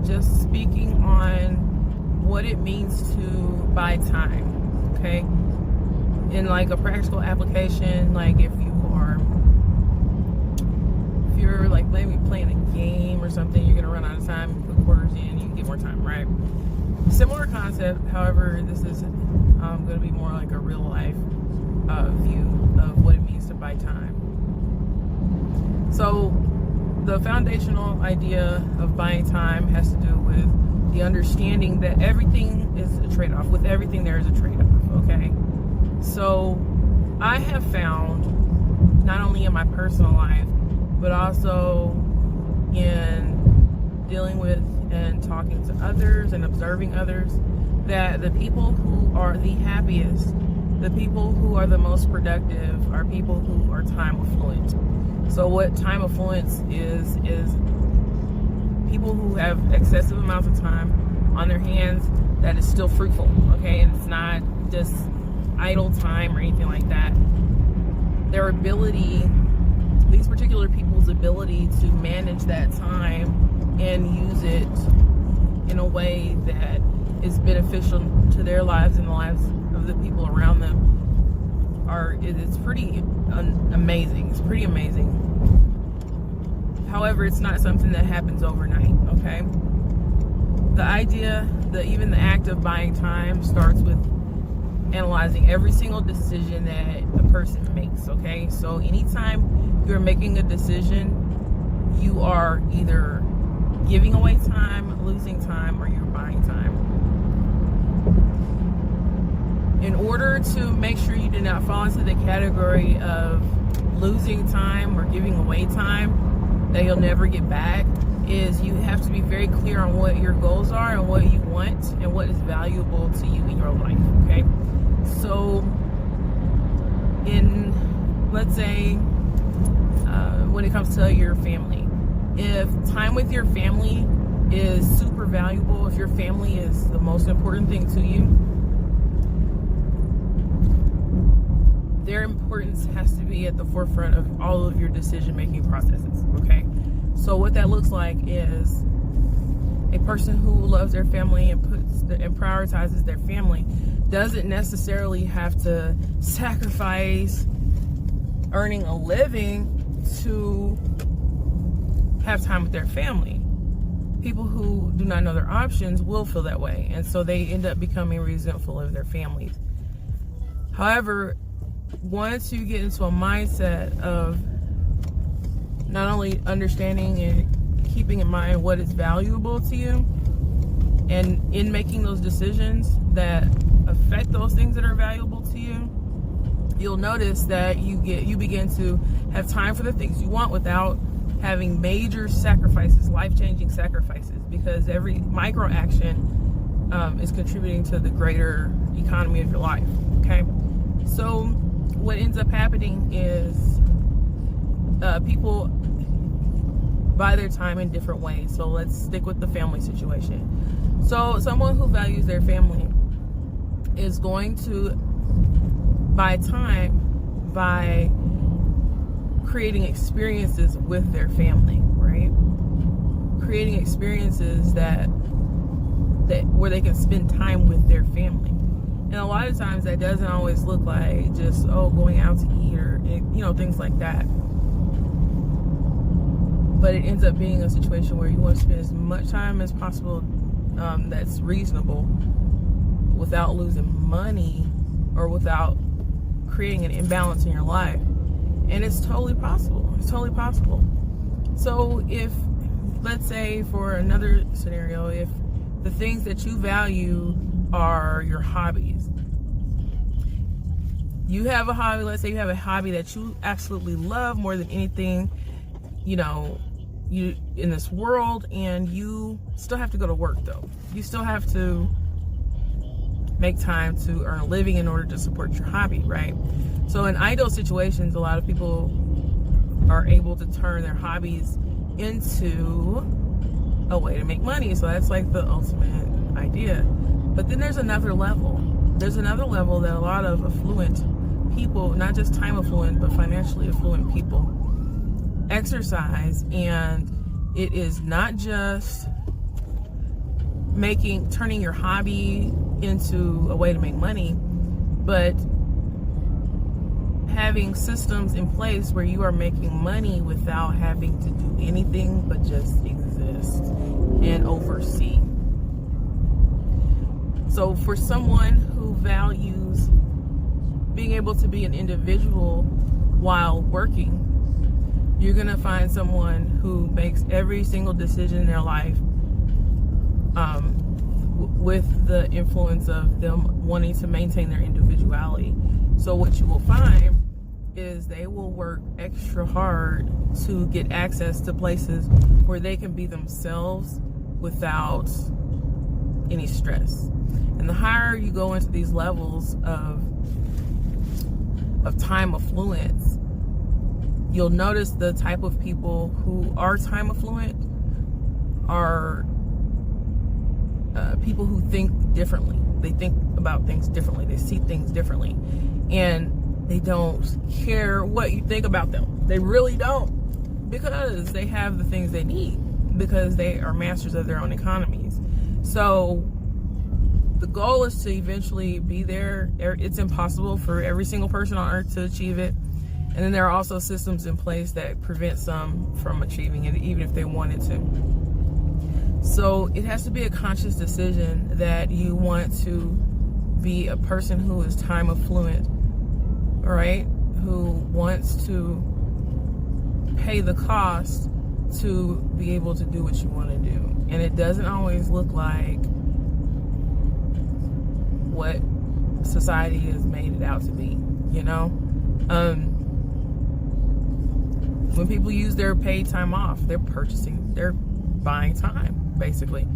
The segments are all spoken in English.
just speaking on what it means to buy time, okay? In like a practical application, like if you're like maybe playing a game or something, you're gonna run out of time, you put quarters in, you can get more time, right? Similar concept, however, this is gonna be more like a real life view of what it means to buy time. So the foundational idea of buying time has to do with the understanding that everything is a trade-off. With everything, there is a trade-off, okay? So I have found, not only in my personal life, but also in dealing with and talking to others and observing others, that the people who are the happiest, the people who are the most productive, are people who are time affluent. So what time affluence is people who have excessive amounts of time on their hands that is still fruitful, okay? And it's not just idle time or anything like that. Their ability, these particular people's ability to manage that time and use it in a way that is beneficial to their lives and the lives of the people around them it's pretty amazing. It's pretty amazing. However, it's not something that happens overnight, okay? The idea, even the act of buying time starts with analyzing every single decision that a person makes, okay? So anytime you're making a decision, you are either giving away time, losing time, or you're buying time. In order to make sure you do not fall into the category of losing time or giving away time that you'll never get back, is you have to be very clear on what your goals are and what you want and what is valuable to you in your life, okay? So let's say when it comes to your family, if time with your family is super valuable, if your family is the most important thing to you, their importance has to be at the forefront of all of your decision-making processes, okay? So what that looks like is a person who loves their family and prioritizes their family doesn't necessarily have to sacrifice earning a living to have time with their family. People who do not know their options will feel that way, and so they end up becoming resentful of their families. However, once you get into a mindset of not only understanding and keeping in mind what is valuable to you, and in making those decisions that affect those things that are valuable to you, you'll notice that you begin to have time for the things you want without having major sacrifices, life-changing sacrifices, because every micro action is contributing to the greater economy of your life, okay? So what ends up happening is people buy their time in different ways. So let's stick with the family situation. So someone who values their family is going to buy time by creating experiences with their family, right? Creating experiences that where they can spend time with their family. And a lot of times that doesn't always look like just, going out to eat or, things like that. But it ends up being a situation where you want to spend as much time as possible that's reasonable without losing money or without creating an imbalance in your life. And it's totally possible. It's totally possible. So if, let's say for another scenario, if the things that you value are your hobbies. You have a hobby, let's say you have a hobby that you absolutely love more than anything, you in this world, and you still have to go to work though. You still have to make time to earn a living in order to support your hobby, right? So in ideal situations, a lot of people are able to turn their hobbies into a way to make money. So that's like the ultimate idea. But then there's another level. There's another level that a lot of affluent people, not just time affluent, but financially affluent people exercise. And it is not just turning your hobby into a way to make money, but having systems in place where you are making money without having to do anything but just exist and oversee. So for someone who values being able to be an individual while working, you're going to find someone who makes every single decision in their life with the influence of them wanting to maintain their individuality. So what you will find is they will work extra hard to get access to places where they can be themselves without any stress. And the higher you go into these levels of time affluence, you'll notice the type of people who are time affluent are people who think differently. They think about things differently. They see things differently. And they don't care what you think about them. They really don't, because they have the things they need, because they are masters of their own economies. So the goal is to eventually be there. It's impossible for every single person on earth to achieve it. And then there are also systems in place that prevent some from achieving it, even if they wanted to. So it has to be a conscious decision that you want to be a person who is time affluent, right? Who wants to pay the cost to be able to do what you want to do. And it doesn't always look like what society has made it out to be, you know? When people use their paid time off, they're buying time, basically.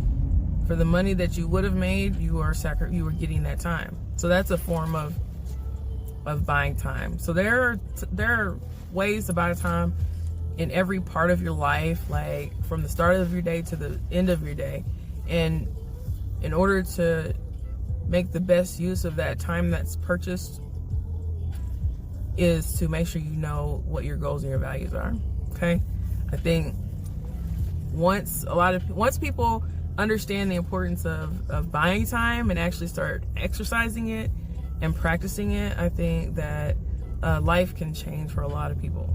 For the money that you would have made, you were getting that time. So that's a form of buying time. So there are ways to buy time in every part of your life, like from the start of your day to the end of your day. And in order to make the best use of that time that's purchased is to make sure you know what your goals and your values are. Okay? I think once people understand the importance of buying time and actually start exercising it and practicing it, I think that life can change for a lot of people.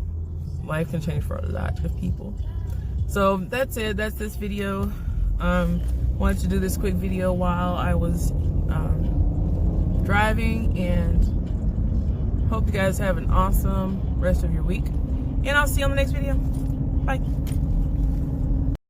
Life can change for a lot of people. So that's it. That's this video. Wanted to do this quick video while I was driving, and hope you guys have an awesome rest of your week. And I'll see you on the next video. Bye.